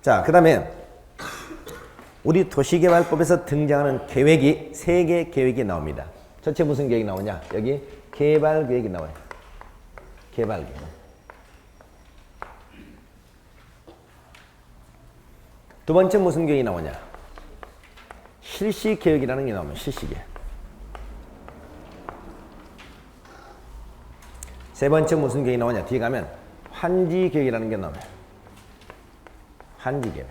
자, 그 다음에 우리 도시개발법에서 등장하는 계획이 3개 계획이 나옵니다. 전체 무슨 계획이 나오냐? 여기 개발계획이 나와요. 개발계획. 두 번째 무슨 계획이 나오냐? 실시계획이라는 게 나오면 실시계획. 세 번째 무슨 계획이 나오냐? 뒤에 가면 환지계획이라는 게 나와요. 환지계획.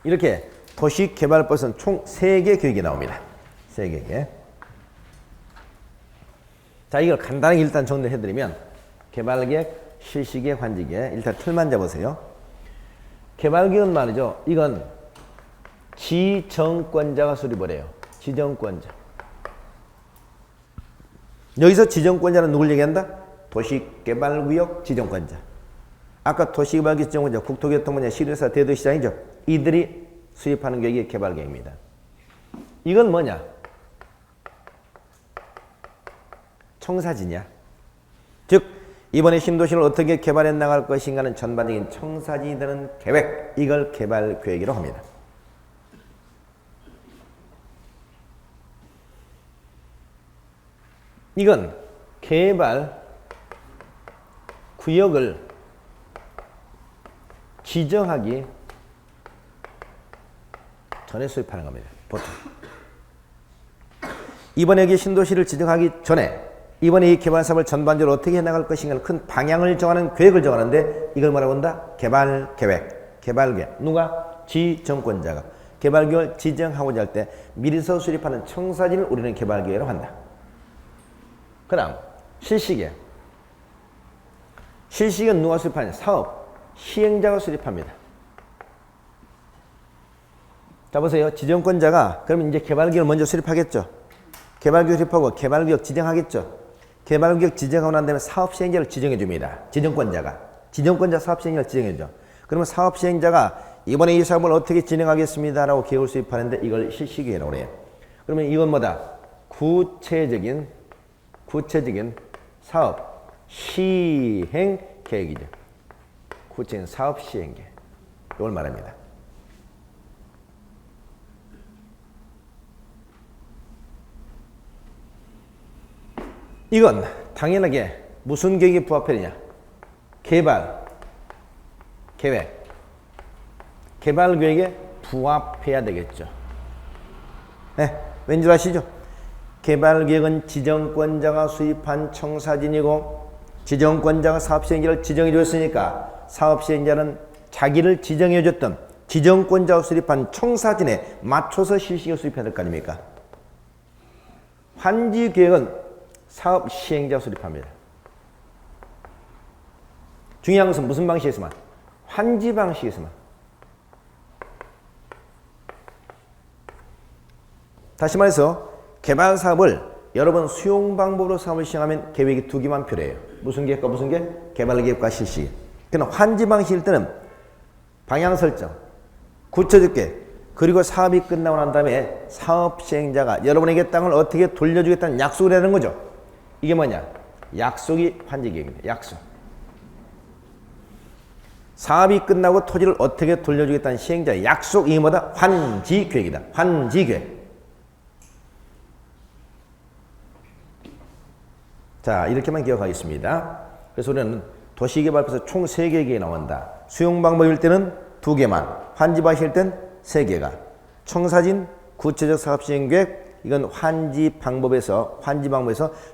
이렇게 도시개발법에서는 총 3개 계획이 나옵니다. 3개 계획. 자, 이걸 간단하게 일단 정리해드리면 개발계획, 실시계획, 환지계획. 일단 틀만 잡으세요. 개발계획은 말이죠. 이건 지정권자가 수립을 해요. 지정권자. 여기서 지정권자는 누굴 얘기한다? 도시개발구역 지정권자. 아까 도시개발구역 지정권자, 국토교통분야, 시도사, 대도시장이죠. 이들이 수립하는 계획이 개발계획입니다. 이건 뭐냐? 청사진이야. 즉 이번에 신도시를 어떻게 개발해 나갈 것인가는 전반적인 청사진이 되는 계획, 이걸 개발계획이라고 합니다. 이건 개발 구역을 지정하기 전에 수립하는 겁니다. 보통. 이번에 여기 신도시를 지정하기 전에 이번에 이 개발 사업을 전반적으로 어떻게 해나갈 것인가를 큰 방향을 정하는 계획을 정하는데 이걸 뭐라고 한다? 개발계획. 개발계획. 누가? 지정권자가. 개발계획을 지정하고자 할 때 미리서 수립하는 청사진을 우리는 개발계획이라고 한다. 그 다음 실시계획. 실시계획은 누가 수립하냐? 사업 시행자가 수립합니다. 자, 보세요. 지정권자가 그러면 이제 개발계획을 먼저 수립하겠죠. 개발계획 수립하고 개발구역 지정하겠죠. 개발구역 지정하고 난 다음에 사업시행자를 지정해 줍니다. 지정권자가. 지정권자 사업시행자를 지정해 줘. 그러면 사업시행자가 이번에 이 사업을 어떻게 진행하겠습니다 라고 계획을 수립하는데 이걸 실시계획이라고 해요. 그러면 이건 뭐다? 구체적인 사업 시행 계획이죠. 구체적인 사업 시행 계획. 이걸 말합니다. 이건 당연하게 무슨 계획에 부합해야 되냐? 개발 계획. 개발 계획에 부합해야 되겠죠. 네, 왠지 아시죠? 개발 계획은 지정권자가 수립한 청사진이고 지정권자가 사업시행자를 지정해 줬으니까 사업시행자는 자기를 지정해 줬던 지정권자가 수립한 청사진에 맞춰서 실시계획을 수립해야 될 거 아닙니까? 환지계획은 사업 시행자가 수립합니다. 중요한 것은 무슨 방식에서만? 환지 방식에서만. 다시 말해서 개발 사업을 여러분 수용 방법으로 사업을 시행하면 계획이 2개만 필요해요. 무슨 계획과 무슨 계획? 개발 계획과 실시. 그러나 환지 방식일 때는 방향 설정, 구체적 계획, 그리고 사업이 끝나고 난 다음에 사업 시행자가 여러분에게 땅을 어떻게 돌려주겠다는 약속을 하는 거죠. 이게 뭐냐? 약속이 환지계획입니다. 약속. 사업이 끝나고 토지를 어떻게 돌려주겠다는 시행자의 약속, 이게 뭐다? 환지계획이다. 환지계획. 자, 이렇게만 기억하겠습니다. 그래서 우리는 도시개발법에서 총 3개 계획이 나온다. 수용방법일 때는 2개만, 환지방식일 땐 3개가. 청사진, 구체적 사업시행계획, 이건 환지 방법에서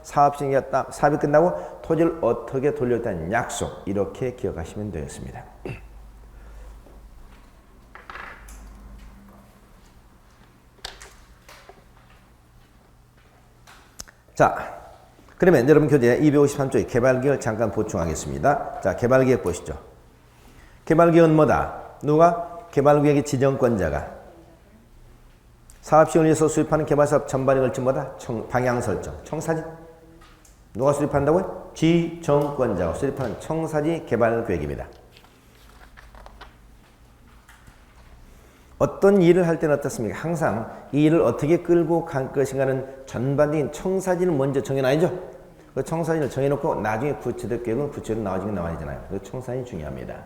사업시행자 사업이 끝나고 토지를 어떻게 돌려줬다는 약속, 이렇게 기억하시면 되겠습니다. 자, 그러면 여러분 교재 253쪽에 개발계획을 잠깐 보충하겠습니다. 자, 개발계획 보시죠. 개발계획은 뭐다? 누가? 개발구역의 지정권자가 사업시행을 위해서 수립하는 개발사업 전반에 걸친 뭐다? 방향설정, 청사진. 누가 수립한다고요? 지정권자가 수립하는 청사진 개발계획입니다. 어떤 일을 할 때는 어떻습니까? 항상 이 일을 어떻게 끌고 갈 것인가는 전반적인 청사진을 먼저 정해놔야죠. 그 청사진을 정해놓고 나중에 구체적 계획은 구체적으로 나와야 되잖아요. 그 청사진이 중요합니다.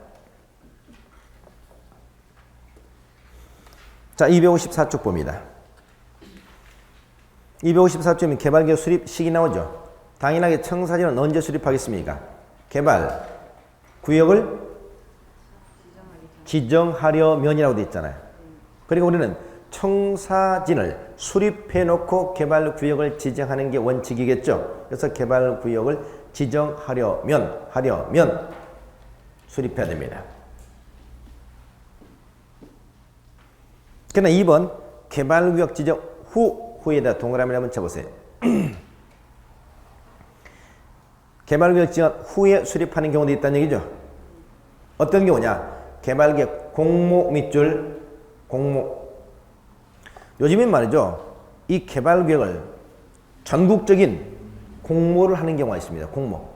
자, 254쪽 봅니다. 254쪽이면 개발계획 수립 시기 나오죠. 당연하게 청사진은 언제 수립하겠습니까? 개발 구역을 지정하려면이라고 되어 있잖아요. 그러니까 우리는 청사진을 수립해놓고 개발구역을 지정하는 게 원칙이겠죠. 그래서 개발구역을 지정하려면 수립해야 됩니다. 그러나 2번 개발구역 지정 후에다 동그라미를 한번 쳐보세요. 개발구역 지정 후에 수립하는 경우도 있다는 얘기죠. 어떤 경우냐? 개발구역 공모 밑줄 공모. 요즘엔 말이죠. 이 개발구역을 전국적인 공모를 하는 경우가 있습니다. 공모.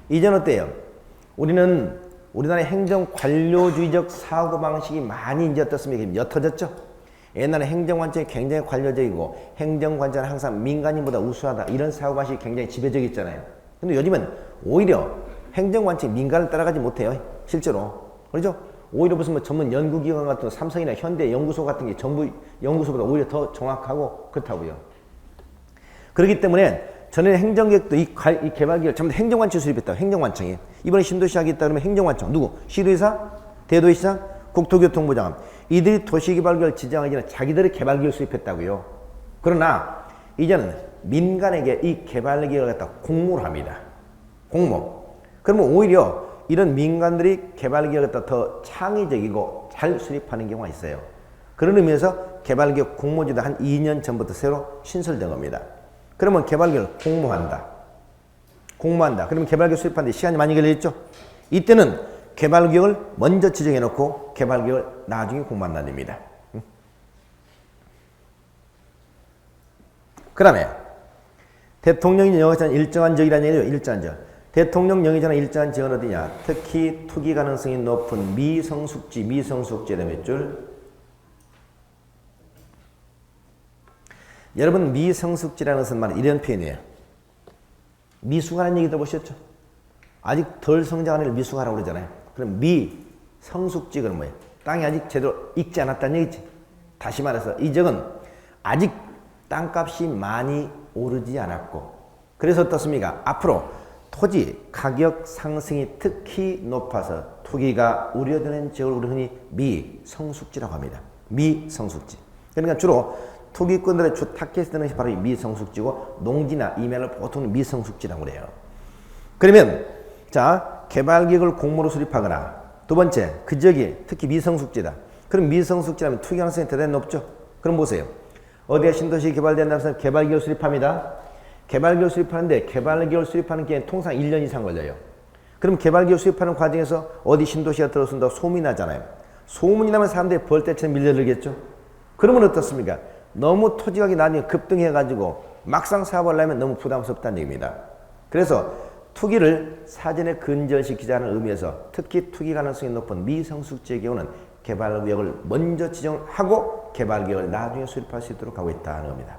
이전 어때요? 우리는 우리나라의 행정관료주의적 사고방식이 많이 이제 어떻습니까? 옅어졌죠? 옛날에 행정관청이 굉장히 관료적이고 행정관청은 항상 민간인보다 우수하다 이런 사고방식이 굉장히 지배적이었잖아요. 근데 요즘은 오히려 행정관청이 민간을 따라가지 못해요. 실제로. 그렇죠? 오히려 무슨 뭐 전문 연구기관 같은 삼성이나 현대 연구소 같은 게 정부 연구소보다 오히려 더 정확하고 그렇다고요. 그렇기 때문에 전에 행정계획도 이 개발계획을 전부 다 행정관청이 수립했다고. 행정관청이. 이번에 신도시 하겠다 그러면 행정관청. 누구? 시도지사? 대도시장? 국토교통부장관. 이들이 도시개발계획을 지정하기 전에 자기들의 개발계획을 수립했다고요. 그러나 이제는 민간에게 이 개발계획을 갖다 공모를 합니다. 공모. 그러면 오히려 이런 민간들이 개발계획을 갖다 더 창의적이고 잘 수립하는 경우가 있어요. 그런 의미에서 개발계획 공모지도 한 2년 전부터 새로 신설된 겁니다. 그러면 개발계획을 공모한다. 그러면 개발계획 수립하는데 시간이 많이 걸리겠죠? 이때는 개발계획을 먼저 지정해놓고 개발계획을 나중에 공모한다는 겁니다. 그 다음에 대통령이 영역에서는 일정한 지역이라는 얘기죠. 일정한 지역. 대통령 영역에서는 일정한 지역은 어디냐? 특히 투기 가능성이 높은 미성숙지에 대한 몇 줄? 여러분 미성숙지라는 것은 말 이런 표현이에요. 미숙하는 얘기 들어보셨죠? 아직 덜 성장한 애를 미숙하라고 그러잖아요. 그럼 미성숙지 그럼 뭐예요? 땅이 아직 제대로 익지 않았다는 얘기지. 다시 말해서 이 지역은 아직 땅값이 많이 오르지 않았고 그래서 어떻습니까? 앞으로 토지 가격 상승이 특히 높아서 투기가 우려되는 지역을 우리 흔히 미성숙지라고 합니다. 미성숙지. 그러니까 주로 투기꾼들의 주 타겟이 되는 것이 바로 이 미성숙지고 농지나 이면을 보통 미성숙지라고 그래요. 그러면 자 개발계획을 공모로 수립하거나 두 번째 그 지역이 특히 미성숙지다. 그럼 미성숙지라면 투기 가능성이 대단히 높죠. 그럼 보세요. 어디에 신도시 개발된다고 해서 개발계획을 수립합니다. 개발계획을 수립하는데 개발계획을 수립하는 게 통상 1년 이상 걸려요. 그럼 개발계획을 수립하는 과정에서 어디 신도시가 들어선다고 소문이 나잖아요. 소문이 나면 사람들이 벌떼처럼 밀려들겠죠. 그러면 어떻습니까? 너무 토지가격이 나중에 급등해가지고 막상 사업을 하려면 너무 부담스럽다는 얘기입니다. 그래서 투기를 사전에 근절시키자는 의미에서 특히 투기 가능성이 높은 미성숙지의 경우는 개발구역을 먼저 지정하고 개발계획을 나중에 수립할 수 있도록 하고 있다는 겁니다.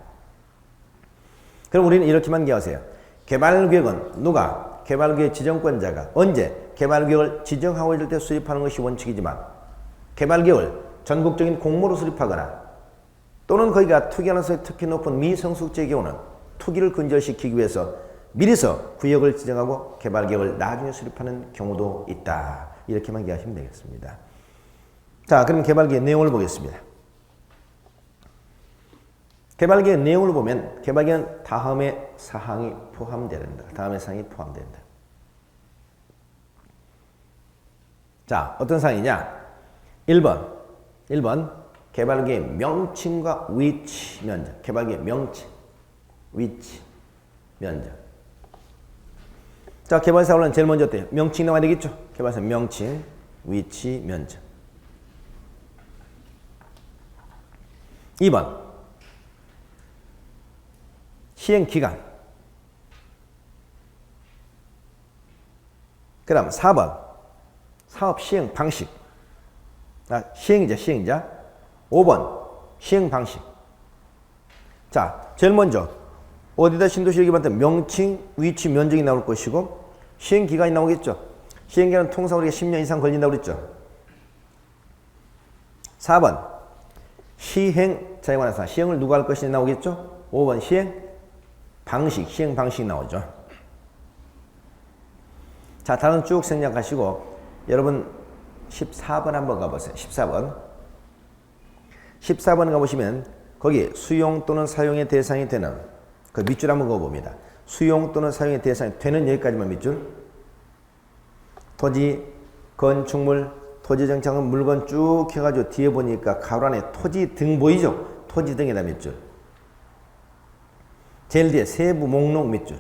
그럼 우리는 이렇게만 기억하세요. 개발계획은 누가? 개발계획 지정권자가 언제? 개발계획을 지정하고 있을 때 수립하는 것이 원칙이지만 개발계획을 전국적인 공모로 수립하거나 또는 거기가 투기 가능성이 특히 높은 미성숙지의 경우는 투기를 근절시키기 위해서 미리서 구역을 지정하고 개발계획을 나중에 수립하는 경우도 있다. 이렇게만 기억하시면 되겠습니다. 자, 그럼 개발계획 내용을 보겠습니다. 개발계획 내용을 보면 개발계획은 다음의 사항이 포함된다. 자, 어떤 사항이냐? 1번 개발계획 명칭과 위치, 면적. 개발계획 명칭, 위치, 면적. 자, 개발사업은 제일 먼저 어때요? 명칭 나와야 되겠죠? 개발사 명칭, 위치, 면적. 2번 시행기간. 그 다음 4번 사업 시행 방식. 시행자. 5번 시행 방식. 자, 제일 먼저 어디다 신도시를 기반한 명칭, 위치, 면적이 나올 것이고 시행기간이 나오겠죠. 시행기간은 통상 우리가 10년 이상 걸린다고 그랬죠. 4번 시행자에 관한 사항. 시행을 누가 할 것인지 나오겠죠. 5번 시행 방식, 시행 방식 나오죠. 자, 다른 쭉 생략하시고 여러분 14번 한번 가보세요. 14번. 14번 가보시면 거기 수용 또는 사용의 대상이 되는 그 밑줄 한번 그어봅니다. 수용 또는 사용의 대상이 되는 여기까지만 밑줄. 토지, 건축물, 토지 정착은 물건 쭉 해가지고 뒤에 보니까 가로 안에 토지 등 보이죠? 토지 등에다 밑줄. 제일 뒤에 세부 목록 밑줄.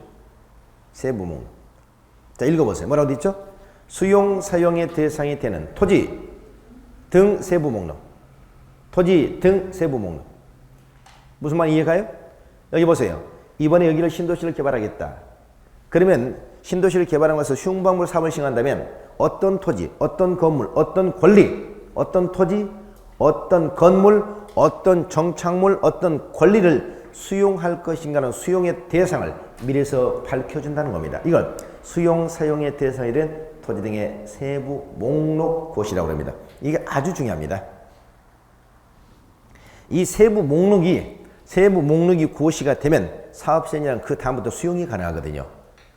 세부 목록. 자, 읽어보세요. 뭐라고 돼 있죠? 수용, 사용의 대상이 되는 토지 등 세부 목록. 토지 등 세부 목록. 무슨 말 이해가요? 여기 보세요. 이번에 여기를 신도시를 개발하겠다. 그러면 신도시를 개발한 것을 수용방법으로 사업을 시행한다면 어떤 토지, 어떤 건물, 어떤 권리, 어떤 토지, 어떤 건물, 어떤 정착물, 어떤 권리를 수용할 것인가는 수용의 대상을 미리서 밝혀준다는 겁니다. 이걸 수용, 사용의 대상이 된 토지 등의 세부 목록 고시라고 합니다. 이게 아주 중요합니다. 이 세부 목록이 고시가 되면 사업시행이란 그 다음부터 수용이 가능하거든요.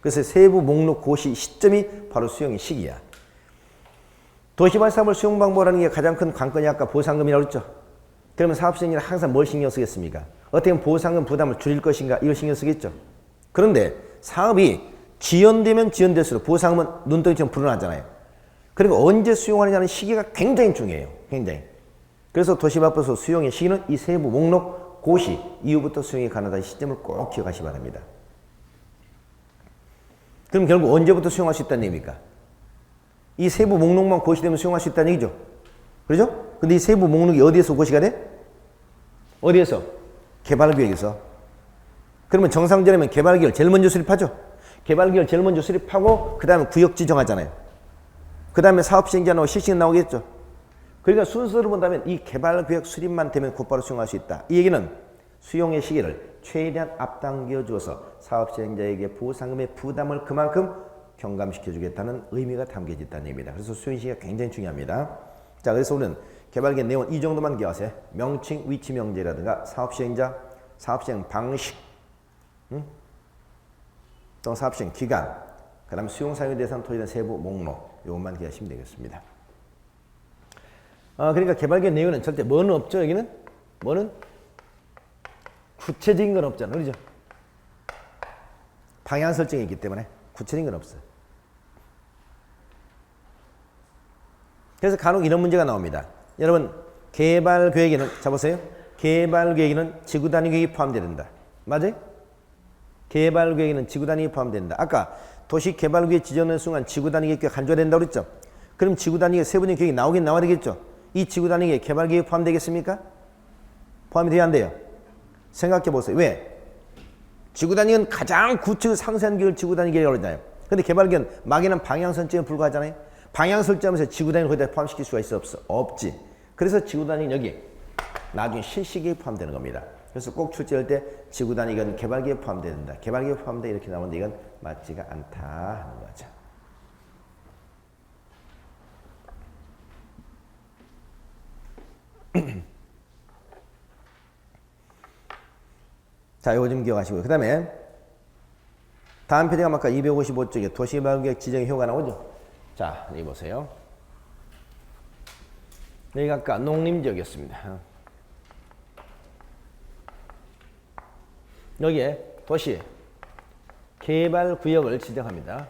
그래서 세부 목록 고시 시점이 바로 수용의 시기야. 도시발 사업을 수용 방법이라는 게 가장 큰 관건이 아까 보상금이라고 했죠. 그러면 사업시행이란 항상 뭘 신경 쓰겠습니까? 어떻게 보면 보상금 부담을 줄일 것인가 이걸 신경 쓰겠죠. 그런데 사업이 지연되면 지연될수록 보상금은 눈덩이처럼 불어나잖아요. 그리고 언제 수용하느냐는 시기가 굉장히 중요해요. 굉장히. 그래서 도시발법에서 수용의 시기는 이 세부 목록 고시 이후부터 수용이 가능하다는 시점을 꼭 기억하시기 바랍니다. 그럼 결국 언제부터 수용할 수 있다는 얘기입니까? 이 세부 목록만 고시되면 수용할 수 있다는 얘기죠. 그렇죠? 근데 이 세부 목록이 어디에서 고시가 돼? 어디에서? 개발구역에서. 그러면 정상적이면 개발구역을 제일 먼저 수립하죠. 개발구역을 제일 먼저 수립하고 그 다음에 구역 지정하잖아요. 그 다음에 사업시행자하고 실시행 나오겠죠. 그러니까 순서를 본다면 이 개발구역 수립만 되면 곧바로 수용할 수 있다. 이 얘기는 수용의 시기를 최대한 앞당겨 주어서 사업시행자에게 보상금의 부담을 그만큼 경감시켜 주겠다는 의미가 담겨져 있다는 얘기입니다. 그래서 수용 시기가 굉장히 중요합니다. 자, 그래서 우리는 개발계획 내용은 이 정도만 기억하세요. 명칭, 위치 명제라든가 사업시행자, 사업시행 방식, 또 사업시행 기간, 그 다음에 수용사용에 대해서는 토지된 세부 목록, 이것만 기억하시면 되겠습니다. 그러니까 개발계획 내용은 절대 뭐는 없죠, 여기는? 뭐는? 구체적인 건 없잖아, 그렇죠? 방향 설정이 있기 때문에 구체적인 건 없어요. 그래서 간혹 이런 문제가 나옵니다. 여러분, 개발계획에는, 자 보세요. 개발계획에는 지구단위계획이 포함된다. 맞아요? 개발계획에는 지구단위계획이 포함된다. 아까 도시개발구역 지정하는 순간 지구단위계획 간주된다고 그랬죠? 그럼 지구단위계획 세부적인 계획이 나오긴 나와야 되겠죠? 이 지구단위계획 개발계획 포함되겠습니까? 포함이 돼야 안 돼요? 생각해 보세요. 왜? 지구단위계획은 가장 구체적 상세한 계획을 지구단위계획이라고 그러잖아요. 근데 개발계획은 막연한 방향설정에 불과하잖아요. 방향설정하면서 지구단위를 거기다 포함시킬 수가 있어 없어? 없지. 그래서 지구단위는 여기 나중에 실시계획에 포함되는 겁니다. 그래서 꼭 출제할 때 지구단위는 개발계획에 포함된다. 개발계획에 포함된다 이렇게 나오는데 이건 맞지가 않다 하는 거죠. 자, 이거 좀 기억하시고요. 그 다음에 다음 페이지가 아까 255쪽에 도시개발구역 지정의 효과 나오죠. 자, 여기 보세요. 여기가 아까 농림지역이었습니다. 여기에 도시 개발구역을 지정합니다.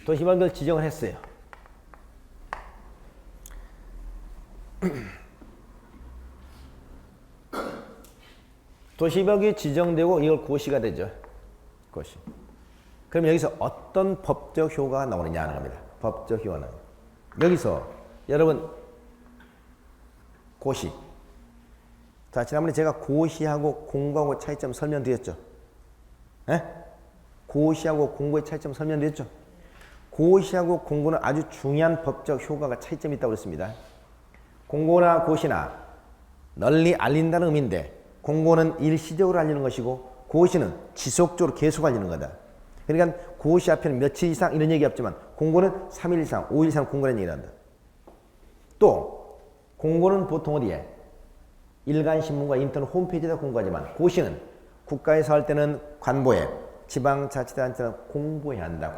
도시개발구역 지정을 했어요. 도시개발구역이 지정되고 이걸 고시가 되죠. 고시. 그럼 여기서 어떤 법적 효과가 나오느냐 하는 겁니다. 법적 효과는. 여기서 여러분 고시. 자, 지난번에 제가 고시하고 공고하고 차이점 설명드렸죠. 에? 고시하고 공고의 차이점 설명드렸죠. 고시하고 공고는 아주 중요한 법적 효과가 차이점이 있다고 그랬습니다. 공고나 고시나 널리 알린다는 의미인데 공고는 일시적으로 알리는 것이고 고시는 지속적으로 계속 알리는 거다. 그러니까 고시 앞에는 며칠 이상 이런 얘기 없지만 공고는 3일 이상, 5일 이상 공고라는 얘기를 한다. 또 공고는 보통 어디에? 일간신문과 인터넷 홈페이지에다 공고하지만 고시는 국가에서 할 때는 관보에, 지방자치단체는 공보해야 한다.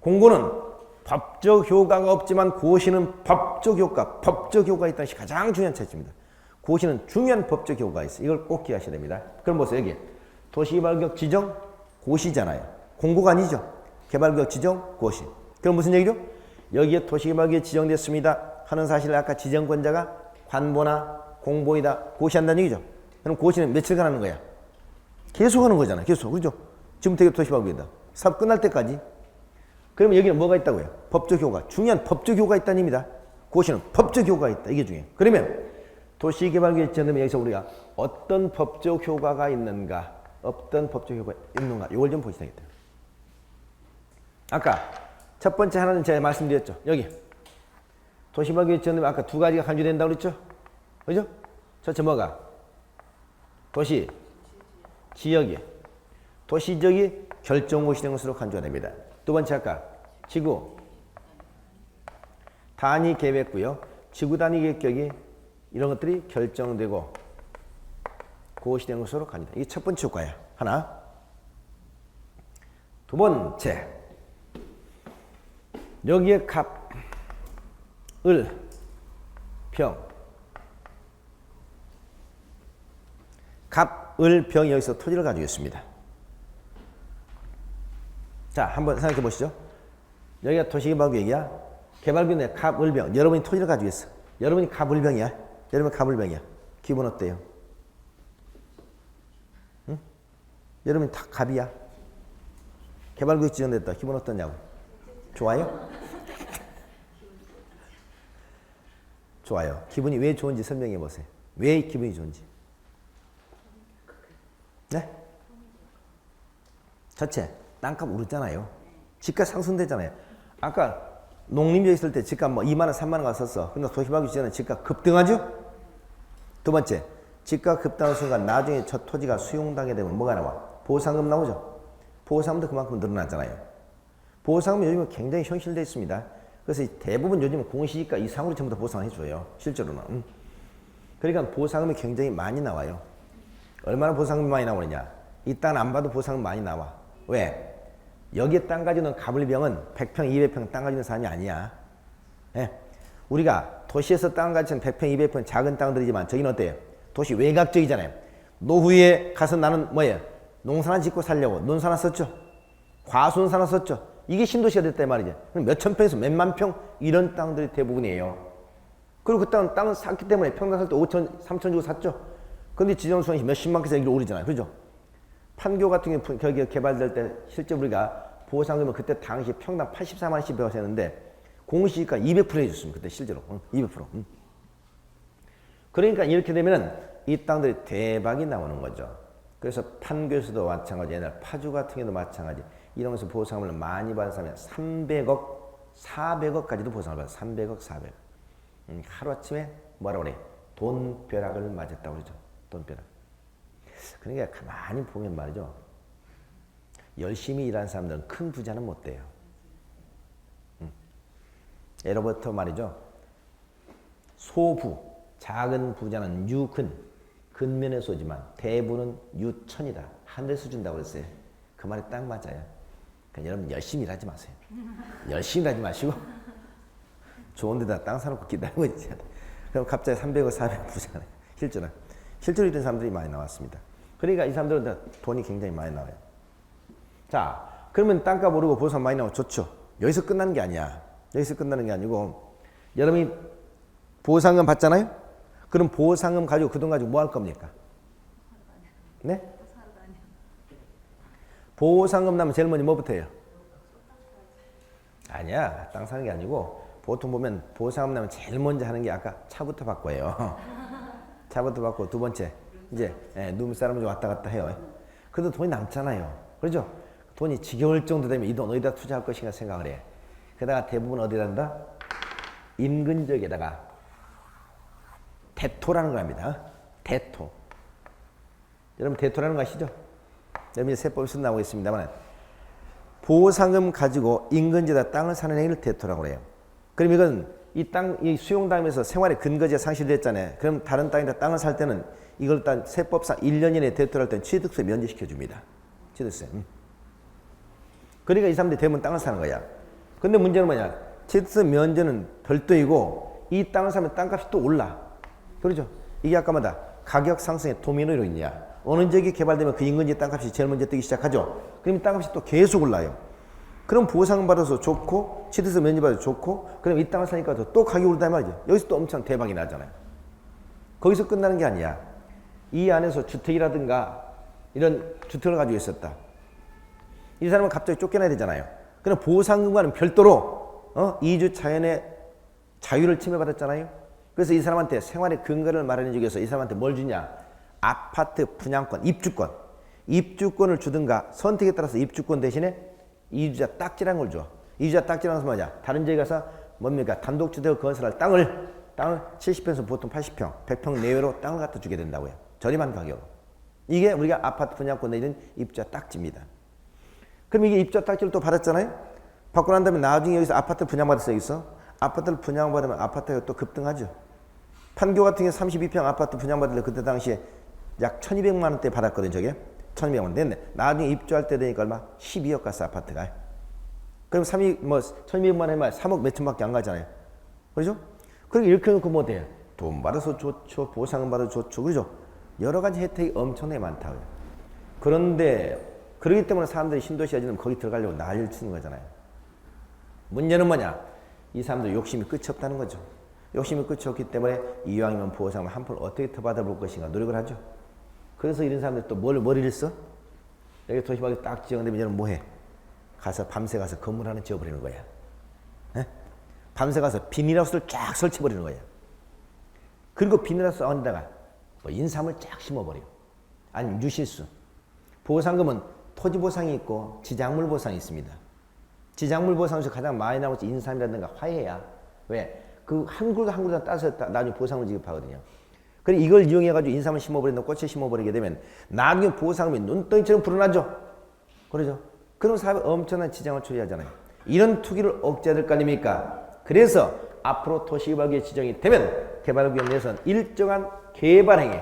공고는 법적 효과가 없지만 고시는 법적 효과가 있다는 것이 가장 중요한 차이입니다. 고시는 중요한 법적 효과가 있어요. 이걸 꼭 기억하셔야 됩니다. 그럼 보세요. 여기 도시개발구역 지정 고시잖아요. 공고가 아니죠. 개발구역 지정 고시. 그럼 무슨 얘기죠? 여기에 도시개발구역이 지정됐습니다 하는 사실을 아까 지정권자가 관보나 공보이다 고시한다는 얘기죠. 그럼 고시는 며칠간 하는 거야? 계속 하는 거잖아요. 계속. 그죠? 지금부터 도시개발구역이다. 사업 끝날 때까지. 그러면 여기는 뭐가 있다고요? 법적 효과. 중요한 법적 효과가 있다는 의미다. 고시는 법적 효과가 있다. 이게 중요해요. 그러면 도시개발구역 지정되면 여기서 우리가 어떤 법적 효과가 있는가, 어떤 법적 효과가 있는가, 이걸 좀 보시면 되겠다. 아까 첫 번째 하나는 제가 말씀드렸죠. 여기 도시개발구역 지정되면 아까 두 가지가 간주된다고 그랬죠? 그죠? 첫째 뭐가? 도시, 지역이, 도시지역이 결정고시 된 것으로 간주가 됩니다. 두 번째 아까 지구 단위 계획구역, 지구 단위 계획격이 이런 것들이 결정되고 고시된 것으로 간주다. 이게 첫 번째 효과야. 하나. 두 번째, 여기에 갑, 을, 병. 갑, 을, 병이 여기서 토지를 가지고 있습니다. 자, 한번 생각해 보시죠. 여기가 도시개발구역이야. 개발구역에 갑, 을, 병. 여러분이 토지를 가지고 있어. 여러분이 갑, 을, 병이야. 여러분 갑, 을, 병이야. 기분 어때요? 응? 여러분이 다 갑이야. 개발구역 지정됐다. 기분 어떠냐고? 좋아요? 좋아요. 기분이 왜 좋은지 설명해 보세요. 왜 기분이 좋은지. 네? 첫째, 땅값 오르잖아요. 집값 상승되잖아요. 아까 농림지에 있을 때 집값 뭐 2만 원, 3만 원 갔었어. 근데 도시개발구역 지정은 집값 급등하죠? 두 번째, 집값 급등하는 순간 나중에 저 토지가 수용당하게 되면 뭐가 나와? 보상금 나오죠? 보상금도 그만큼 늘어나잖아요. 보상금이 요즘은 굉장히 현실되어 있습니다. 그래서 대부분 요즘은 공시지가 이상으로 전부 다 보상을 해줘요. 실제로는. 그러니까 보상금이 굉장히 많이 나와요. 얼마나 보상금이 많이 나오느냐? 이 땅 안 봐도 보상금 많이 나와. 왜? 여기에 땅 가지고 있는 갑을병은 100평, 200평 땅 가지고 있는 사람이 아니야. 예. 우리가 도시에서 땅 가지고 있는 100평, 200평 작은 땅들이지만 저기는 어때요? 도시 외곽적이잖아요. 노후에 가서 나는 뭐예요? 농사나 짓고 살려고 논사나 썼죠. 과수원사나 썼죠. 이게 신도시가 됐단 말이죠. 몇천 평에서 몇만 평 이런 땅들이 대부분이에요. 그리고 그 땅은 샀기 때문에 평당 살 때 5천, 3천 주고 샀죠. 근데 지정수원이 몇십만 께서 여기로 오르잖아요. 그죠? 판교 같은 경우 거기 개발될 때 실제 우리가 보상금은 그때 당시 평당 84만 원씩 배웠었는데 공시지가 200% 해줬습니다. 그때 실제로 200%. 그러니까 이렇게 되면은 이 땅들이 대박이 나오는 거죠. 그래서 판교에서도 마찬가지, 옛날 파주 같은 경우도 마찬가지. 이런 것을 보상금을 많이 받은 사람이 300억, 400억까지도 보상을 받아요. 300억, 400억. 하루아침에 뭐라 그래? 돈벼락을 맞았다고 그러죠. 돈벼락. 그러니까 가만히 보면 말이죠. 열심히 일하는 사람들은 큰 부자는 못 돼요. 예로부터 말이죠. 소부, 작은 부자는 유근, 근면에 쏘지만 대부는 유천이다. 하늘에서 준다고 그랬어요. 그 말이 딱 맞아요. 그러니까 여러분 열심히 일하지 마세요. 열심히 일하지 마시고 좋은 데다 땅 사놓고 기다리고 있어야 돼. 그럼 갑자기 300억, 400억 부자가 돼요. 실제로 이런 사람들이 많이 나왔습니다. 그러니까 이 사람들은 돈이 굉장히 많이 나와요. 자, 그러면 땅값 오르고 보상 많이 나오면 좋죠. 여기서 끝나는 게 아니야. 여기서 끝나는 게 아니고 여러분이 보상금 받잖아요? 그럼 보상금 가지고 그 돈 가지고 뭐 할 겁니까? 네? 보상금 나면 제일 먼저 뭐부터 해요? 아니야. 땅 사는 게 아니고 보통 보면 보상금 나면 제일 먼저 하는 게 아까 차부터 바꿔요. 차부터 바꾸고 두 번째 이제 눈사람을 좀 왔다 갔다 해요. 그래도 돈이 남잖아요. 그렇죠? 돈이 지겨울 정도 되면 이 돈 어디다 투자할 것인가 생각을 해. 게다가 대부분 어디다 한다? 인근 지역에다가 대토라는 겁니다. 대토. 여러분 대토라는 거 아시죠? 여러분 세법에서 나오고 있습니다만 보상금 가지고 인근지에다 땅을 사는 행위를 대토라고 해요. 그럼 이건 이 수용당에서 생활의 근거지가 상실됐잖아요. 그럼 다른 땅에다 땅을 살 때는 이걸 일단 세법상 1년 이내에 대토할 때는 취득세 면제시켜 줍니다. 취득세. 그러니까 이 사람들이 대부분 땅을 사는 거야. 근데 문제는 뭐냐? 취득세 면제는 별도이고 이 땅을 사면 땅값이 또 올라. 그렇죠? 이게 아까 말다 가격 상승의 도미노 요인이야. 어느 지역이 개발되면 그 인근지 땅값이 제일 먼저 뜨기 시작하죠. 그럼 땅값이 또 계속 올라요. 그럼 보상받아서 좋고 취득세 면제받아서 좋고 그럼 이 땅을 사니까 또 가격이 오르단 말이죠. 여기서 또 엄청 대박이 나잖아요. 거기서 끝나는 게 아니야. 이 안에서 주택이라든가 이런 주택을 가지고 있었다. 이 사람은 갑자기 쫓겨나야 되잖아요. 그럼 보상금과는 별도로 이주 자연의 자유를 침해받았잖아요. 그래서 이 사람한테 생활의 근거를 마련해 주기 위해서 이 사람한테 뭘 주냐? 아파트 분양권, 입주권을 주든가 선택에 따라서 입주권 대신에 이주자 딱지라는 걸 줘. 이주자 딱지라는 것은 뭐냐? 다른 지역에 가서 뭡니까? 단독주택을 건설할 땅을 70평에서 보통 80평, 100평 내외로 땅을 갖다 주게 된다고요. 저렴한 가격으로. 이게 우리가 아파트 분양권 내는 입주자 딱지입니다. 그럼 이게 입주자 딱지를 또 받았잖아요? 받고 난 다음에 나중에 여기서 아파트 분양받았어, 여기서. 아파트를 분양받으면 아파트가 또 급등하죠. 판교 같은 경우 32평 아파트 분양받을 때 그때 당시에 약 1200만 원대 받았거든요, 저게. 1200만 원. 근데 나중에 입주할 때 되니까 얼마? 12억 갔어, 아파트가. 그럼 1200만 원이면 3억 몇천밖에 안 가잖아요. 그렇죠? 그리고 이렇게 놓고 뭐 돼요? 돈 받아서 좋죠, 보상금 받아서 좋죠, 그렇죠? 여러 가지 혜택이 엄청나게 많다고요. 그런데 그러기 때문에 사람들이 신도시가 지금 거기 들어가려고 난리를 치는 거잖아요. 문제는 뭐냐? 이 사람들 욕심이 끝이 없다는 거죠. 욕심이 끝이 없기 때문에 이왕이면 보상을 한 푼 어떻게 더 받아볼 것인가 노력을 하죠. 그래서 이런 사람들 또 머리를 써? 여기 도시락에 딱 지정되면 얘는 뭐해? 가서 밤새 가서 건물 하나 지어버리는 거야. 에? 밤새 가서 비닐하우스를 쫙 설치해버리는 거야. 그리고 비닐하우스 안에다가 뭐 인삼을 쫙 심어버려. 아니면 유실수. 보상금은 토지 보상이 있고 지작물 보상이 있습니다. 지작물 보상 중에서 가장 많이 나오는 것이 인삼이라든가 화훼야. 왜? 그 한 그루도 한 그루도 따서 나중에 보상을 지급하거든요. 그리고 이걸 이용해가지고 인삼을 심어버린다, 꽃을 심어버리게 되면 나중에 보상금이 눈덩이처럼 불어나죠. 그러죠. 그런 사업에 엄청난 지장을 초래하잖아요. 이런 투기를 억제해야 될 거 아닙니까? 그래서 앞으로 도시개발구역 지정이 되면 개발구역 내에서는 일정한 개발행위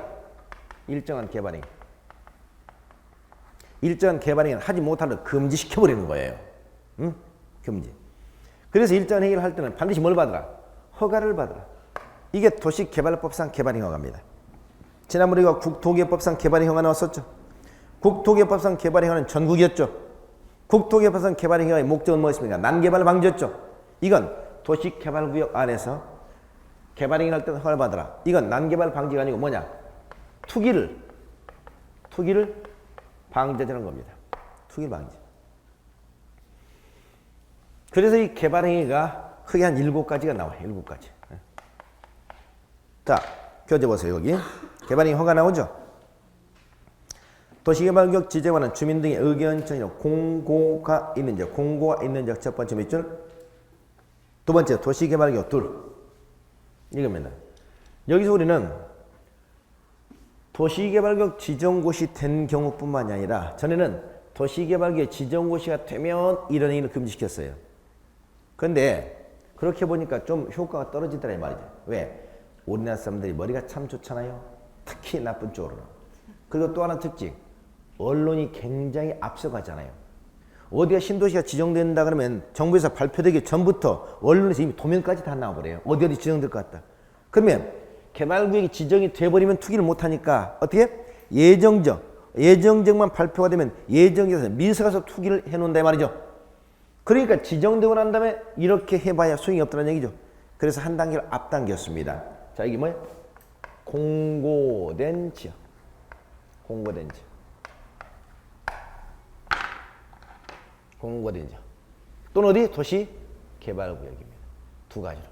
하지 못하도록 금지시켜버리는 거예요. 응? 금지. 그래서 일정한 행위를 할 때는 반드시 뭘 받으라? 허가를 받으라. 이게 도시개발법상 개발행위입니다. 지난번에 우리가 국토개발법상 개발행위가 나왔었죠. 국토개발법상 개발행위는 전국이었죠. 국토개발법상 개발행위의 목적은 무엇입니까? 난개발 방지였죠. 이건 도시개발구역 안에서 개발행위를 할 때는 허가를 받으라. 이건 난개발 방지가 아니고 뭐냐? 투기를 방지하자는 겁니다. 투기 방지. 그래서 이 개발행위가 크게 한 7가지가 나와요. 7가지. 자, 교재 보세요. 여기 개발행위 허가 나오죠. 도시개발구역 지정하는 주민 등의 의견 청취로 공고가 있는 적 첫 번째 몇 줄? 두 번째 도시개발구역 둘. 이겁니다. 여기서 우리는 도시개발구역 지정고시 된 경우뿐만이 아니라 전에는 도시개발구역 지정고시가 되면 이런 행위를 금지시켰어요. 그런데 그렇게 보니까 좀 효과가 떨어지더라 이 말이죠. 왜? 우리나라 사람들이 머리가 참 좋잖아요. 특히 나쁜 쪽으로는. 그리고 또 하나 특징. 언론이 굉장히 앞서가잖아요. 어디가 신도시가 지정된다 그러면 정부에서 발표되기 전부터 언론에서 이미 도면까지 다 나와버려요. 어디 지정될 것 같다. 그러면 개발구역이 지정이 돼버리면 투기를 못하니까 어떻게? 예정적만 발표가 되면 예정지에서 미서 가서 투기를 해놓는다 이 말이죠. 그러니까 지정되고 난 다음에 이렇게 해봐야 소용이 없다는 얘기죠. 그래서 한 단계를 앞당겼습니다. 자, 이게 뭐예요? 공고된 지역. 공고된 지역. 또는 어디? 도시 개발구역입니다. 두 가지로.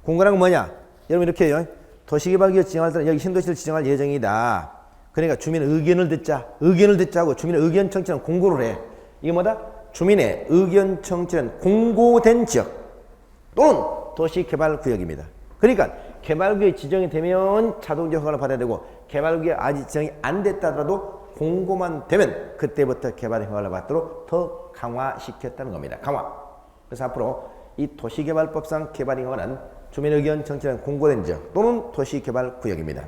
공고란 건 뭐냐? 여러분 이렇게 해요. 도시개발구역 지정할 때는 여기 신도시를 지정할 예정이다. 그러니까 주민의 의견을 듣자고 주민의 의견 청취는 공고를 해. 이게 뭐다? 주민의 의견 청취는 공고된 지역 또는 도시개발구역입니다. 그러니까 개발구역이 지정이 되면 자동적으로 허가를 받아야 되고 개발구역이 아직 지정이 안 됐다 하더라도 공고만 되면 그때부터 개발 허가를 받도록 더 강화시켰다는 겁니다. 강화. 그래서 앞으로 이 도시개발법상 개발 허가는 주민의견 청취는 공고된 지역 또는 도시개발구역입니다.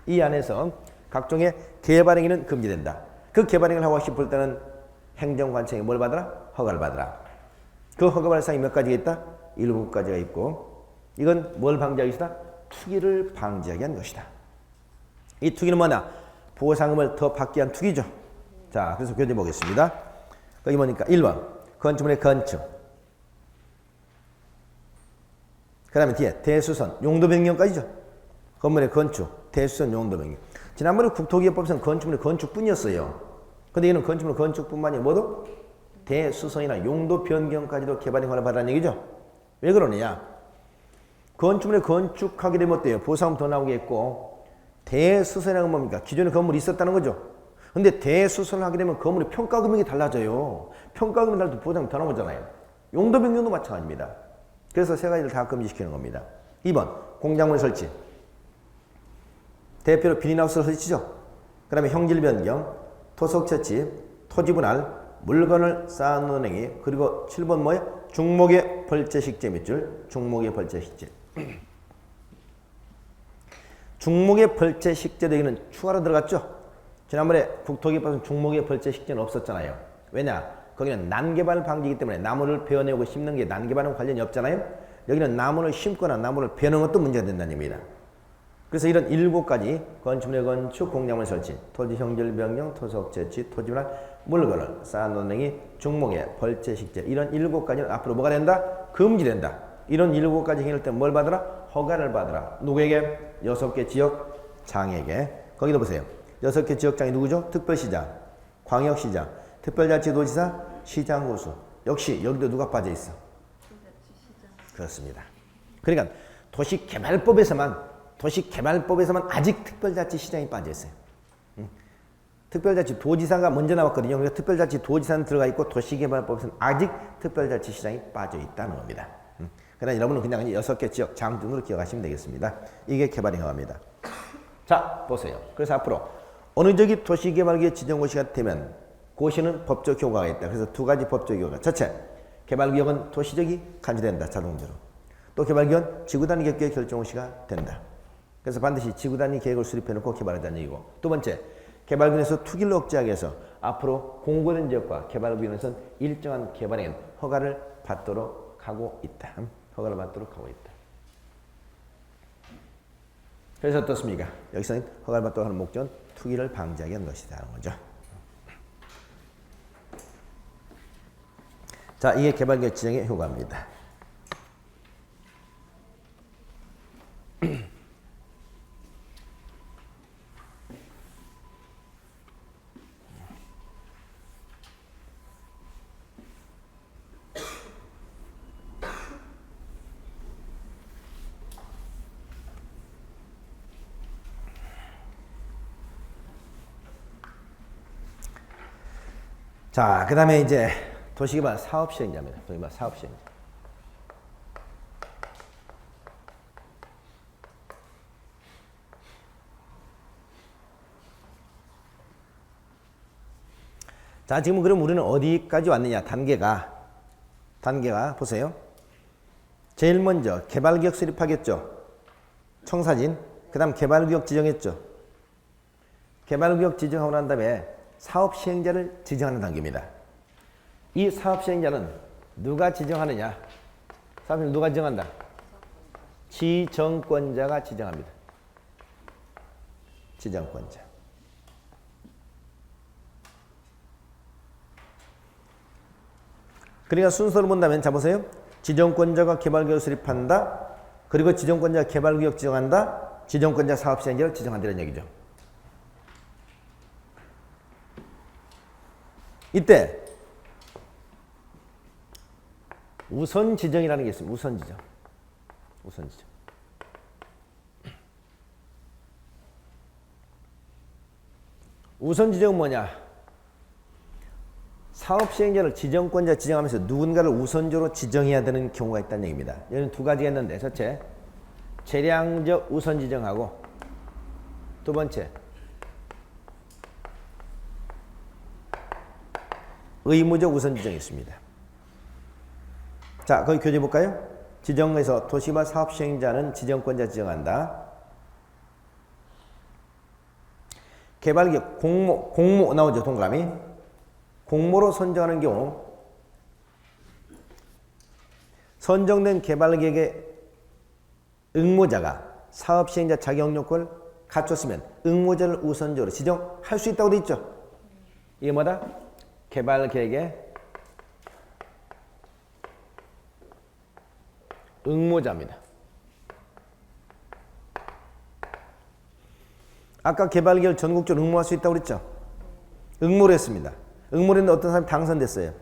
이 안에서 각종의 개발행위는 금지된다. 그 개발행위를 하고 싶을 때는 행정관청이 뭘 받아라? 허가를 받아라. 그 허가 받을 사항이 몇 가지가 있다? 7가지가 있고 이건 뭘 방지하기 위해서다? 투기를 방지하기 위한 것이다. 이 투기는 뭐냐? 보상금을 더 받기 위한 투기죠. 자, 그래서 교재 보겠습니다. 거기 보니까 1번 건축물의 건축, 그 다음에 뒤에 대수선, 용도 변경까지죠. 건물의 건축, 대수선, 용도 변경. 지난번에 국토기획법상 건축물의 건축뿐이었어요. 근데 이는 건축물 건축뿐만이 아니라 뭐도? 대수선이나 용도 변경까지도 개발 허가를 받으라는 얘기죠. 왜 그러느냐? 건축물에 건축하게 되면 어때요? 보상금 더 나오겠고 대수선이라는 건 뭡니까? 기존에 건물이 있었다는 거죠. 근데 대수선을 하게 되면 건물의 평가 금액이 달라져요. 평가 금액이 달라도 보상금 더 나오잖아요. 용도 변경도 마찬가지입니다. 그래서 세 가지를 다 금지시키는 겁니다. 2번 공작물 설치. 대표로 비닐하우스 설치죠. 그 다음에 형질 변경, 토속 채취, 토지 분할, 물건을 쌓아놓는 행위, 그리고 7번 뭐예요? 중목의 벌채식재 밑줄, 중목의 벌채식재. 중목의 벌채식재 얘기는 추가로 들어갔죠? 지난번에 국토기획법상 중목의 벌채식재는 없었잖아요. 왜냐? 거기는 난개발 방지이기 때문에 나무를 베어내고 심는 게 난개발과 관련이 없잖아요. 여기는 나무를 심거나 나무를 베어내는 것도 문제가 된다는 얘기입니다. 그래서 이런 7가지 건축물의 건축, 공작물 설치, 토지 형질 변경, 토속 채취, 토지 분할, 물건을 쌓아놓는 행위, 중목의 벌채식재 이런 7가지는 앞으로 뭐가 된다? 금지된다. 이런 7가지 행위를 때 뭘 받으라? 허가를 받으라. 누구에게? 6개 지역 장에게. 거기도 보세요. 6개 지역장이 누구죠? 특별시장, 광역시장, 특별자치도지사, 시장 후수. 역시 여기도 누가 빠져 있어? 그렇습니다. 그러니까 도시개발법에서만 아직 특별자치시장이 빠져 있어요. 특별자치도지사가 먼저 나왔거든요. 그러니까 특별자치도지사는 들어가 있고 도시개발법에서는 아직 특별자치시장이 빠져 있다는 겁니다. 그러나 여러분은 그냥 6개 지역 장등으로 기억하시면 되겠습니다. 이게 개발의 허가입니다. 자, 보세요. 그래서 앞으로 어느 적이 도시개발구역 지정고시가 되면 고시는 법적 효과가 있다. 그래서 2가지 법적 효과. 첫째, 개발구역은 도시적이 간주된다. 자동적으로. 또 개발구역은 지구단위 계획 결정고시가 된다. 그래서 반드시 지구단위 계획을 수립해놓고 개발하자는 얘기고. 두 번째, 개발구역에서 투기를 억제하기 위해서 앞으로 공고된 지역과 개발구역에서는 일정한 개발에 허가를 받도록 하고 있다. 허가를 받도록 하고 있다. 그래서 어떻습니까? 여기서는 허가를 받도록 하는 목적은 투기를 방지하기 위한 것이라는 거죠. 자, 이게 개발구역 지정의 효과입니다. 자, 그 다음에 이제 도시개발 사업시행자입니다. 도시개발 사업시행자. 자, 지금 그럼 우리는 어디까지 왔느냐? 단계가 보세요. 제일 먼저 개발구역 수립하겠죠. 청사진. 그 다음 개발구역 지정했죠. 개발구역 지정하고 난 다음에 사업시행자를 지정하는 단계입니다. 이 사업시행자는 누가 지정하느냐? 사업시행자 누가 지정한다? 지정권자가 지정합니다. 지정권자. 그러니까 순서를 본다면 자 보세요. 지정권자가 개발구역 수립한다. 그리고 지정권자가 개발구역 지정한다. 지정권자 사업시행자를 지정한다는 얘기죠. 이때 우선 지정이라는 게 있습니다. 우선 지정. 우선 지정은 뭐냐? 사업시행자를 지정권자 지정하면서 누군가를 우선적으로 지정해야 되는 경우가 있다는 얘기입니다. 여기는 2가지가 있는데, 첫째, 재량적 우선 지정하고 두 번째 의무적 우선 지정이 있습니다. 자, 거기 교재 볼까요? 지정에서 도시개발 사업 시행자는 지정권자 지정한다. 개발기업 공모 나오죠, 동그라미. 공모로 선정하는 경우 선정된 개발계획의 응모자가 사업 시행자 자격 요건을 갖췄으면 응모자를 우선적으로 지정할 수 있다고 돼 있죠. 이게 뭐다? 개발계획의 응모자입니다. 아까 개발계획을 전국적으로 응모할 수 있다고 그랬죠. 응모를 했습니다. 응모를 했는데 어떤 사람이 당선됐어요.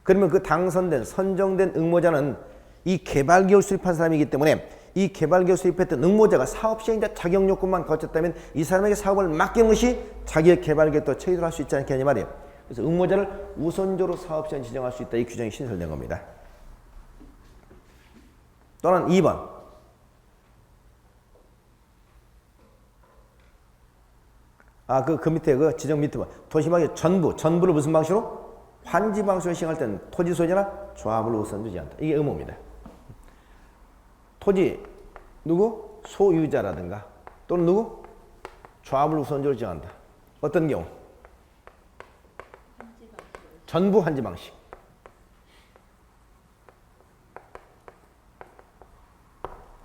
그러면 그 당선된 선정된 응모자는 이 개발계획을 수립한 사람이기 때문에 이 개발계획을 수립했던 응모자가 사업 시행자 자격 요건만 거쳤다면 이 사람에게 사업을 맡기는 것이 자기의 개발계획도 체결할 수 있지 않겠냐 말이에요. 그래서 응모자를 우선적으로 사업 시행 지정할 수 있다. 이 규정이 신설된 겁니다. 또는 2번. 그 밑에 그 지정 밑에 봐. 도시방의 전부를 무슨 방식으로? 환지 방식으로 시행할 때는 토지 소유자나 조합을 우선 두지 않다. 이게 의무입니다. 토지 누구? 소유자라든가 또는 누구? 조합을 우선적으로 지정한다. 어떤 경우? 전부 환지 방식.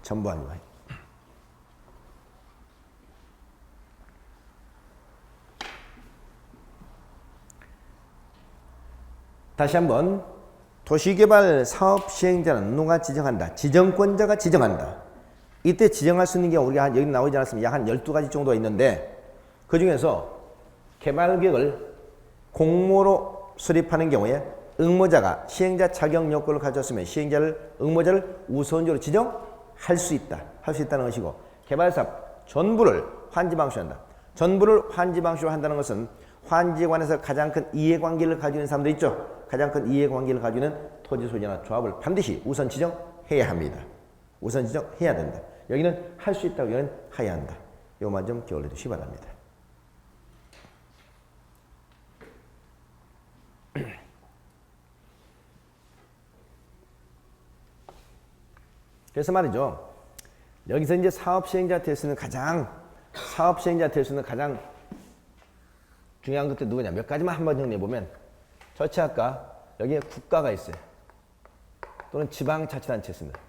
전부 환지 방식. 다시 한번 도시개발 사업 시행자는 누가 지정한다? 지정권자가 지정한다. 이때 지정할 수 있는 게 우리가 여기 나오지 않았습니다. 약 한 12가지 정도가 있는데 그 중에서 개발계획을 공모로 수립하는 경우에 응모자가 시행자 자격 요건을 가졌으면 응모자를 우선적으로 지정할 수 있다. 할 수 있다는 것이고 개발사업 전부를 환지 방식으로 한다. 전부를 환지 방식으로 한다는 것은 환지에 관해서 가장 큰 이해관계를 가지고 있는 사람들 있죠. 가장 큰 이해관계를 가지고 있는 토지 소유자나 조합을 반드시 우선 지정해야 합니다. 우선 지정해야 된다. 여기는 할 수 있다고 여기는 해야 한다. 이것만 좀 기억해 두시기 바랍니다. 그래서 말이죠. 여기서 이제 사업 시행자 될 수 있는 가장 중요한 것도 누구냐? 몇 가지만 한번 정리해 보면 저치 아까 여기에 국가가 있어요. 또는 지방자치단체 있습니다.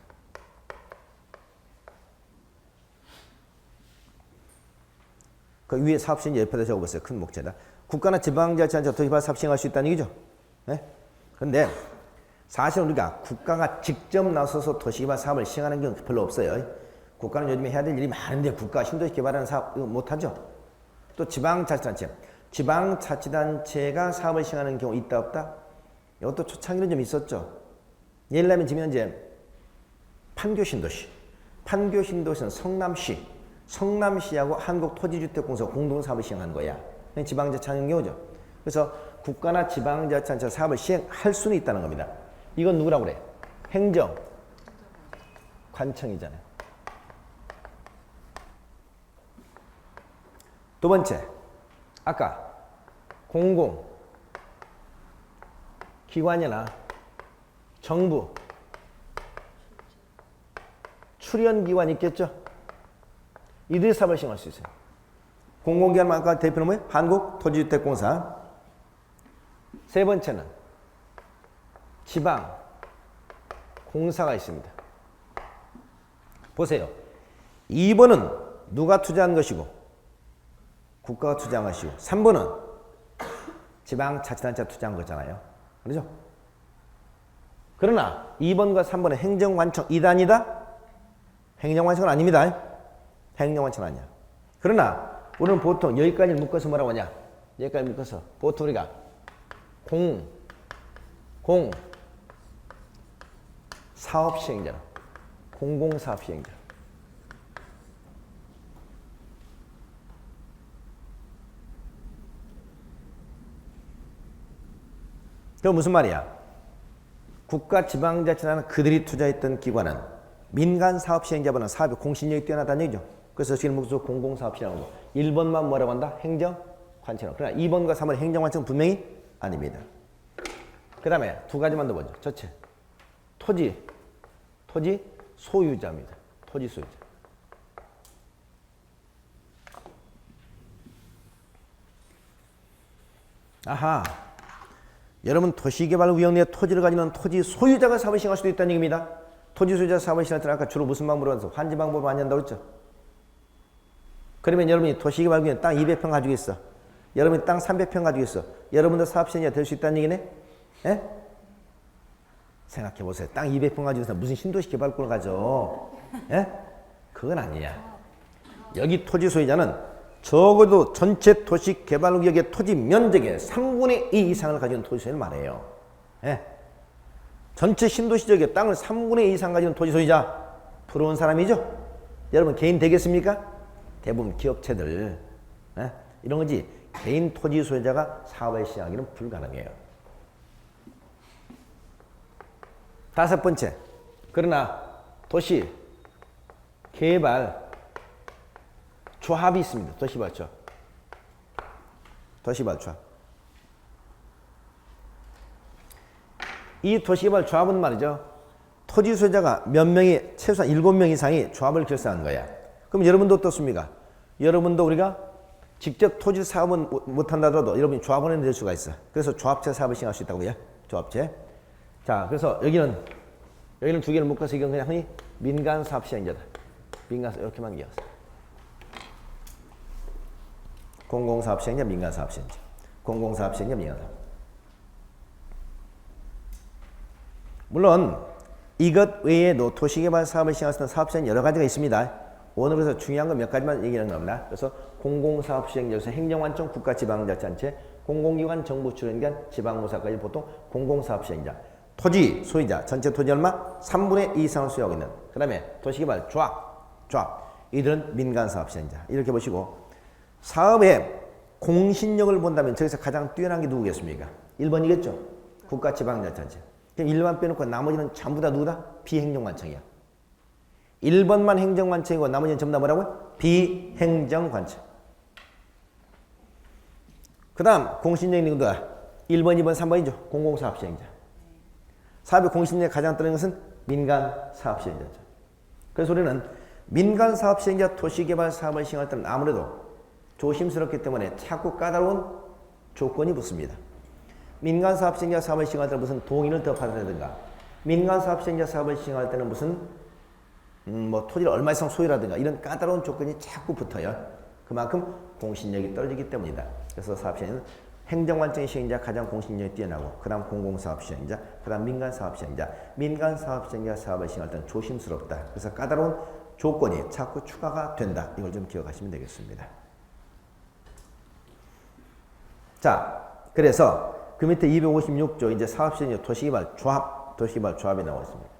그 위에 사업 시행자 옆에다 적어봤어요. 큰 목재다. 국가나 지방자치단체 도시개발 사업 시행할 수 있다는 얘기죠. 네? 그런데 사실 우리가 국가가 직접 나서서 도시개발 사업을 시행하는 경우는 별로 없어요. 국가는 요즘에 해야 될 일이 많은데 국가 신도시 개발하는 사업 못하죠. 또 지방자치단체가 사업을 시행하는 경우 있다 없다? 이것도 초창기는 좀 있었죠. 예를 들면 지금 현재 판교신도시는 성남시하고 한국토지주택공사 공동 사업을 시행한 거야. 지방자치하는 경우죠. 그래서 국가나 지방자치단체 사업을 시행할 수는 있다는 겁니다. 이건 누구라고 그래? 관청이잖아요. 두 번째, 아까 공공기관이나 정부 출연기관 있겠죠? 이들이 사업을 시행할 수 있어요. 공공기관 아까 대표는 뭐예요? 한국토지주택공사. 세 번째는 지방공사가 있습니다. 보세요. 2번은 누가 투자한 것이고 국가가 투자한 것이고 3번은 지방자치단체가 투자한 거잖아요. 그렇죠? 그러나 2번과 3번은 행정관청 2단이다? 행정관청은 아닙니다. 행정관청은 아니야. 그러나 우리는 보통 여기까지 묶어서 뭐라고 하냐? 여기까지 묶어서 보통 우리가 사업시행자, 공공사업시행자. 그건 무슨 말이야? 국가 지방자치라는 그들이 투자했던 기관은 민간 사업 시행자분은 사업의 공신력이 뛰어나다는 얘기죠. 그래서 지금 무슨 공공사업시라고 하고 1번만 뭐라고 한다? 행정관청. 그러나 2번과 3번 행정관청 분명히 아닙니다. 그 다음에 두 가지만 더 보죠. 첫째, 토지 소유자입니다. 토지 소유자. 아하, 여러분 도시개발구역 내 토지를 가지는 토지 소유자가 사업을 시행할 수도 있다는 얘기입니다. 토지 소유자 사업을 시행할 때는 아까 주로 무슨 방법으로 해서 환지 방법으로 많이 한다고 했죠. 그러면 여러분이 도시개발구역 땅 200평 가지고 있어. 여러분이 땅 300평 가지고 있어. 여러분도 사업 시행자가 될 수 있다는 얘기네? 예? 생각해 보세요. 땅 200평 가지고 있어. 무슨 신도시 개발권을 가져? 예? 그건 아니야. 여기 토지 소유자는 적어도 전체 도시개발구역의 토지 면적의 3분의 2 이상을 가지는 토지 소유를 말해요. 예? 전체 신도시 지역의 땅을 3분의 2 이상 가지는 토지 소유자 부러운 사람이죠? 여러분 개인 되겠습니까? 대부분 기업체들 예? 이런 거지 개인 토지 소유자가 사업을 시행하기는 불가능해요. 다섯 번째, 그러나 도시 개발 조합이 있습니다. 도시개발 조합. 도시개발 조합. 이 도시개발 조합은 말이죠. 토지 소유자가 몇 명이 최소한 7명 이상이 조합을 결성한 거야. 그럼 여러분도 어떻습니까? 여러분도 우리가 직접 토지 사업은 못한다더라도 여러분이 조합원이 될 수가 있어. 그래서 조합체 사업을 시행할 수 있다고요. 조합체. 자, 그래서 여기는 두 개를 묶어서 이건 그냥 흔히 민간 사업 시행자다. 민간 사업 이렇게만 기억하세요. 공공사업 시행자, 민간 사업 시행자. 공공사업 시행자, 민간 사업. 물론 이것 외에도 도시개발 사업을 시행할 수 있는 사업 시행 여러 가지가 있습니다. 오늘 그래서 중요한 건 몇 가지만 얘기하는 겁니다. 그래서 공공사업 시행자에서 행정관청, 국가지방자치단체, 공공기관, 정부 출연기관, 지방무사까지 보통 공공사업 시행자. 토지 소유자, 전체 토지 얼마? 3분의 2 이상을 소유하고 있는. 그 다음에 도시개발 조합. 이들은 민간사업 시행자. 이렇게 보시고 사업의 공신력을 본다면 저기서 가장 뛰어난 게 누구겠습니까? 1번이겠죠. 국가지방자치단체. 그럼 1번 빼놓고 나머지는 전부 다 누구다? 비행정관청이야. 1번만 행정관청이고 나머지는 전부 다 뭐라고요? 비행정관청. 그 다음 공신력이 누구다? 1번, 2번, 3번이죠. 공공사업 시행자. 사업의 공신력이 가장 떨어진 것은 민간사업 시행자죠. 그래서 우리는 민간사업 시행자 도시개발 사업을 시행할 때는 아무래도 조심스럽기 때문에 자꾸 까다로운 조건이 붙습니다. 민간사업 시행자 사업을 시행할 때는 무슨 동의를 더 받아야 되든가, 민간사업 시행자 사업을 시행할 때는 무슨 토지를 얼마 이상 소유라든가 이런 까다로운 조건이 자꾸 붙어요. 그만큼 공신력이 떨어지기 때문이다. 그래서 사업 시행자는 행정관청 시행자 가장 공신력이 뛰어나고, 그 다음 공공사업 시행자, 그 다음 민간사업 시행자. 민간사업 시행자 사업을 시행할 때는 조심스럽다. 그래서 까다로운 조건이 자꾸 추가가 된다. 이걸 좀 기억하시면 되겠습니다. 자, 그래서 그 밑에 256조 이제 사업시행자 도시개발 조합이 나와 있습니다.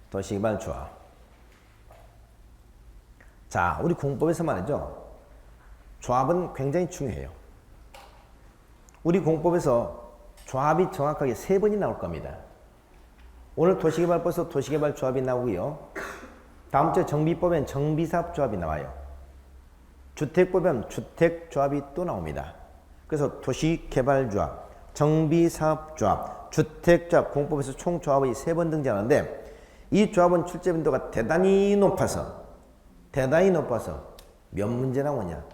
도시개발 조합. 자, 우리 공법에서 말이죠. 조합은 굉장히 중요해요. 우리 공법에서 조합이 정확하게 3번이 나올 겁니다. 오늘 도시개발법에서 도시개발 조합이 나오고요. 다음 주에 정비법엔 정비사업 조합이 나와요. 주택법엔 주택조합이 또 나옵니다. 그래서 도시개발조합, 정비사업조합, 주택조합, 공법에서 총 조합이 3번 등장하는데, 이 조합은 출제 빈도가 대단히 높아서 몇 문제 나오냐?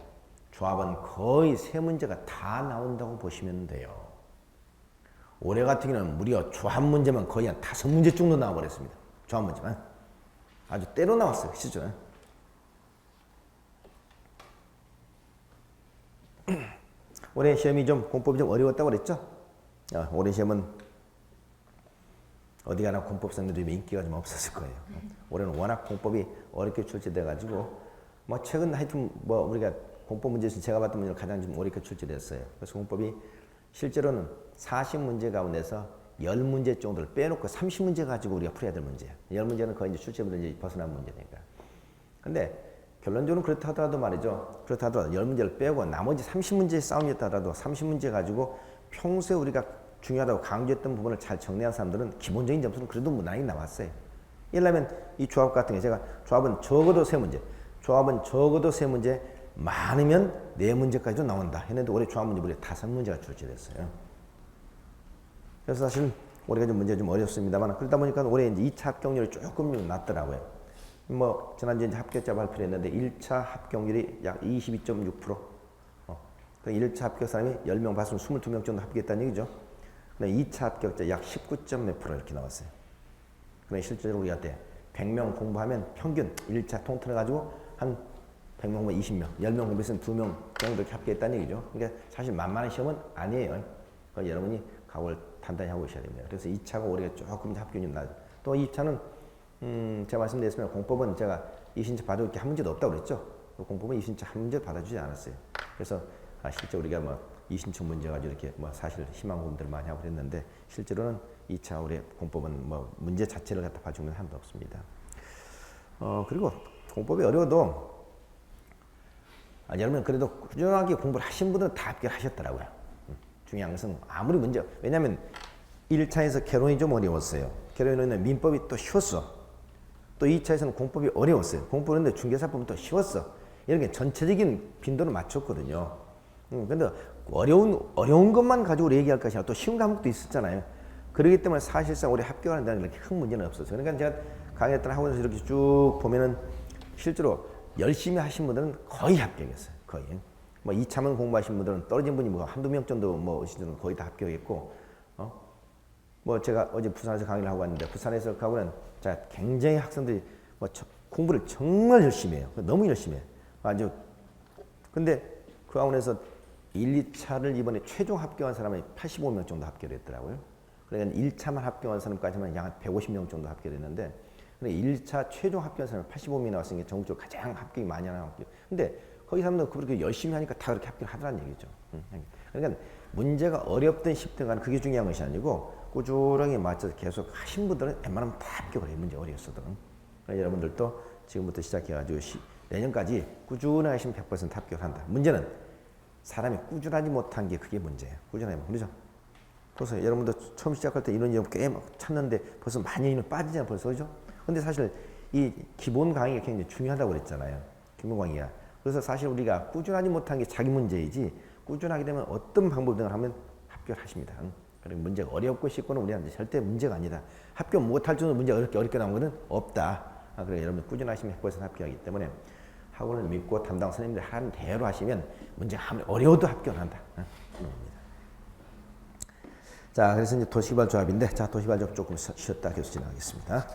조합은 거의 3문제가 다 나온다고 보시면 돼요. 올해 같은 경우는 무려 조합 문제만 거의 한 5문제 정도 나와버렸습니다. 조합 문제만. 아주 때로 나왔어요. 시죠? 올해 시험이 좀 공법이 좀 어려웠다고 그랬죠? 올해 시험은 어디 가나 공법생들이 인기가 좀 없었을 거예요. 올해는 워낙 공법이 어렵게 출제돼가지고 최근 하여튼 우리가 공법 문제에서 제가 봤던 문제를 가장 좀 어렵게 출제됐어요. 그래서 공법이 실제로는 40문제 가운데서 10문제 정도를 빼놓고 30문제 가지고 우리가 풀어야 될 문제야. 10문제는 거의 이제 출제부터 이제 벗어난 문제니까. 근데 결론적으로 그렇다 하더라도 말이죠. 그렇다 하더라도 10문제를 빼고 나머지 30문제의 싸움이었다 하더라도 30문제 가지고 평소에 우리가 중요하다고 강조했던 부분을 잘 정리한 사람들은 기본적인 점수는 그래도 무난히 나왔어요. 예를 들면 이 조합 같은 게 제가 조합은 적어도 3문제, 조합은 적어도 3문제, 많으면 4문제까지도 나온다 했는데 올해 조합 문제 무려 5문제가 출제됐어요. 그래서 사실 올해가 좀 문제가 좀 어렵습니다만 그러다 보니까 올해 이제 2차 합격률이 조금 좀 낮더라고요. 뭐 지난주에 이제 합격자 발표를 했는데 1차 합격률이 약 22.6%. 그 1차 합격 사람이 10명 봤으면 22명 정도 합격했다는 얘기죠. 근데 2차 합격자 약 19점 몇 프로 이렇게 나왔어요. 그러니까 실제로 우리가 때 100명 공부하면 평균 1차 통틀어 가지고 한 100명 공부 20명, 10명 공부했으면 2명 정도 이렇게 합격했다는 얘기죠. 그러니까 사실 만만한 시험은 아니에요. 그러니까 여러분이 각오를 단단히 하고 있어야 됩니다. 그래서 2차가 올해 조금 합격률이 낮아요. 또 2차는 제가 말씀드렸으면 공법은 제가 2신청 받을 게 한 문제도 없다고 그랬죠. 공법은 2신청 한 문제도 받아주지 않았어요. 그래서 실제 우리가 뭐 2신청 문제 가지고 이렇게 뭐 사실 희망 고민들을 많이 하고 그랬는데 실제로는 2차 올해 공법은 뭐 문제 자체를 갖다 봐주면 한도 없습니다. 그리고 공법이 어려워도 여러분 그래도 꾸준하게 공부를 하신 분들은 다 합격하셨더라고요. 중요한 것은 아무리 문제, 왜냐면 1차에서 개론이 좀 어려웠어요. 개론은 민법이 또 쉬웠어. 또 2차에서는 공법이 어려웠어요. 공법인데 중개사법은 또 쉬웠어. 이렇게 전체적인 빈도를 맞췄거든요. 근데 어려운 것만 가지고 얘기할 것이 아니라 또 쉬운 과목도 있었잖아요. 그렇기 때문에 사실상 올해 합격하는 데는 이렇게 큰 문제는 없었어요. 그러니까 제가 강의했던 학원에서 이렇게 쭉 보면은 실제로 열심히 하신 분들은 거의 합격했어요. 거의. 뭐 2차만 공부하신 분들은 떨어진 분이 뭐 한두 명 정도 뭐 거의 다 합격했고, 뭐 제가 어제 부산에서 강의를 하고 왔는데 부산에서 가고는 자 굉장히 학생들이 뭐 공부를 정말 열심히 해요. 너무 열심히 해요. 아주. 근데 그 학원에서 1, 2차를 이번에 최종 합격한 사람이 85명 정도 합격을 했더라고요. 그러니까 1차만 합격한 사람까지만 약 150명 정도 합격했는데, 근데 1차 최종 합격한 사람이 85명이 나왔으니까 전국적으로 가장 합격이 많이 하는 학교. 근데 거기 사람들 그렇게 열심히 하니까 다 그렇게 합격을 하더라는 얘기죠. 그러니까 문제가 어렵든 쉽든 간에 그게 중요한 것이 아니고 꾸준하게 맞춰서 계속 하신 분들은 웬만하면 다 합격을 해요. 문제 어려웠어도. 그러니까 여러분들도 지금부터 시작해가지고 내년까지 꾸준하게 하시면 100% 합격한다. 문제는 사람이 꾸준하지 못한 게 그게 문제예요. 꾸준하게 그렇죠? 벌써 여러분들 처음 시작할 때 이런 게 꽤 막 찾는데 벌써 많이 빠지잖아요. 벌써 그죠? 근데 사실 이 기본 강의가 굉장히 중요하다고 그랬잖아요. 기본 강의가. 그래서 사실 우리가 꾸준하지 못한 게 자기 문제이지 꾸준하게 되면 어떤 방법을 하면 합격하십니다. 그리고 문제가 어렵고 쉽고는 우리한테 절대 문제가 아니다. 합격 못할 정도 문제가 어렵게 나온 것은 없다. 그래 여러분 꾸준하시면 100% 합격하기 때문에 학원을 믿고 담당 선생님들 하는 대로 하시면 문제가 아무리 어려워도 합격한다. 자, 그래서 이제 도시개발 조합인데, 자, 도시개발 조합 조금 쉬었다 계속 진행하겠습니다.